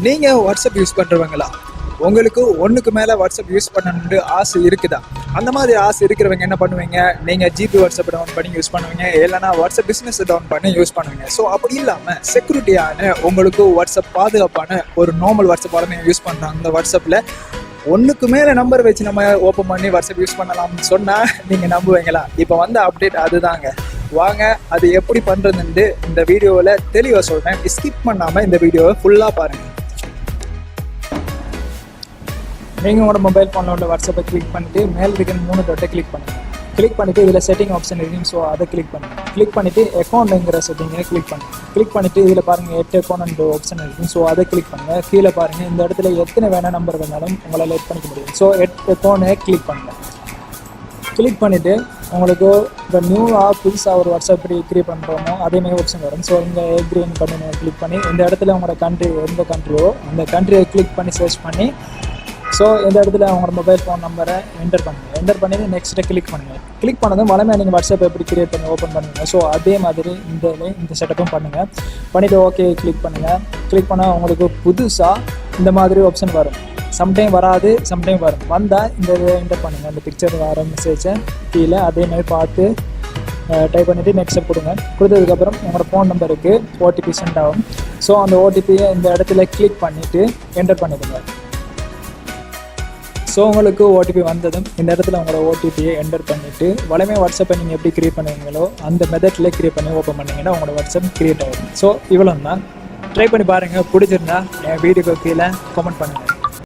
நீங்கள் WhatsApp use பண்ணுறவங்களா? உங்களுக்கு ஒன்றுக்கு மேலே வாட்ஸ்அப் யூஸ் பண்ணணுன்னு ஆசை இருக்குதா? அந்த மாதிரி ஆசை இருக்கிறவங்க என்ன பண்ணுவீங்க? நீங்கள் ஜிபி வாட்ஸ்அப் டவுன் பண்ணி யூஸ் பண்ணுவீங்க, இல்லைனா வாட்ஸ்அப் பிஸ்னஸ் டவுன் பண்ணி யூஸ் பண்ணுவீங்க. ஸோ அப்படி இல்லாமல் செக்யூரிட்டியான உங்களுக்கு வாட்ஸ்அப் பாதுகாப்பான ஒரு நார்மல் வாட்ஸ்அப் நீங்கள் யூஸ் பண்ணுறாங்க. அந்த வாட்ஸ்அப்பில் ஒன்றுக்கு மேலே நம்பர் வச்சு நம்ம ஓப்பன் பண்ணி வாட்ஸ்அப் யூஸ் பண்ணலாம்னு சொன்னால் நீங்கள் நம்புவீங்களா? இப்போ வந்த அப்டேட் அதுதாங்க. வாங்க அது எப்படி பண்ணுறதுன்னு இந்த வீடியோவில் தெளிவாக சொல்கிறேன். ஸ்கிப் பண்ணாமல் இந்த வீடியோவை ஃபுல்லாக பாருங்கள். நீங்கள் உங்களோட மொபைல் ஃபோனில் உள்ள வாட்ஸ்அப்பை கிளிக் பண்ணிவிட்டு மேல் இருக்கிற 3 டாட்டை கிளிக் பண்ணுங்கள். கிளிக் பண்ணிவிட்டு இதில் செட்டிங் ஆப்ஷன் இருக்குன்னு, ஸோ அதை கிளிக் பண்ணுங்கள். கிளிக் பண்ணிவிட்டு அக்கௌண்ட்டுங்கிற செட்டிங்கை கிளிக் பண்ணுங்கள். கிளிக் பண்ணிவிட்டு இதில் பாருங்கள் 8 அக்கௌண்ட் ஆப்ஷன் இருக்குன்னு, ஸோ அதை கிளிக் பண்ணுங்கள். கீழே பாருங்கள் இந்த இடத்துல எத்தனை வேணால் நம்பர் வேணாலும் உங்களால் எட் பண்ணிக்க முடியும். ஸோ 8 அக்கௌண்ட்டை கிளிக் பண்ணுங்கள். கிளிக் பண்ணிவிட்டு உங்களுக்கு இப்போ நியூவாக புதுசாக ஒரு வாட்ஸ்அப் எப்படி க்ரியேட் பண்ணுறோமோ அதேமாதிரி ஆப்ஷன் வரும். ஸோ இங்கே எக்ரீன் பண்ணி கிளிக் பண்ணி இந்த இடத்துல உங்களோட கண்ட்ரி எந்த கண்ட்ரியோ அந்த கண்ட்ரியை கிளிக் பண்ணி சர்ச் பண்ணி ஸோ இந்த இடத்துல அவங்களோட மொபைல் ஃபோன் நம்பரை என்டர் பண்ணுங்கள். என்டர் பண்ணி நெக்ஸ்ட்டை கிளிக் பண்ணுங்கள். கிளிக் பண்ணதும் வளமையாக நீங்கள் வாட்ஸ்அப் எப்படி க்ரியேட் பண்ணி ஓப்பன் பண்ணுவீங்க. ஸோ அதே மாதிரி இந்த செட்டப்பும் பண்ணுங்கள். பண்ணிவிட்டு ஓகே கிளிக் பண்ணுங்கள். கிளிக் பண்ணால் உங்களுக்கு புதுசாக இந்த மாதிரி ஆப்ஷன் வரும். சம்டைம் வராது, சம்டைம் வரும். வந்தால் இந்த இதை என்டர் பண்ணுங்கள். இந்த பிக்சர் வர மெசேஜை கீழே அதே மாதிரி பார்த்து டைப் பண்ணிவிட்டு நெக்ஸ்ட் கொடுங்க. கொடுத்ததுக்கப்புறம் உங்களோட ஃபோன் நம்பருக்கு ஓடிபி சென்ட் ஆகும். ஸோ அந்த ஓடிபியை இந்த இடத்துல கிளிக் பண்ணிவிட்டு என்டர் பண்ணிடுங்க. ஸோ உங்களுக்கு ஓடிபி வந்ததும் இந்த இடத்துல உங்களோட ஓடிபியை என்டர் பண்ணிவிட்டு வளமையாக வாட்ஸ்அப்பை நீங்கள் எப்படி க்ரியேட் பண்ணுவீங்களோ அந்த மெத்தட்லேயே க்ரியேட் பண்ணி ஓப்பன் பண்ணிங்கன்னா உங்களோட வாட்ஸ்அப் க்ரியேட் ஆகும். ஸோ இவ்வளோ தான். ட்ரை பண்ணி பாருங்கள். பிடிச்சிருந்தா என் வீடியோக்கு கீழே கமெண்ட் பண்ணுங்கள்.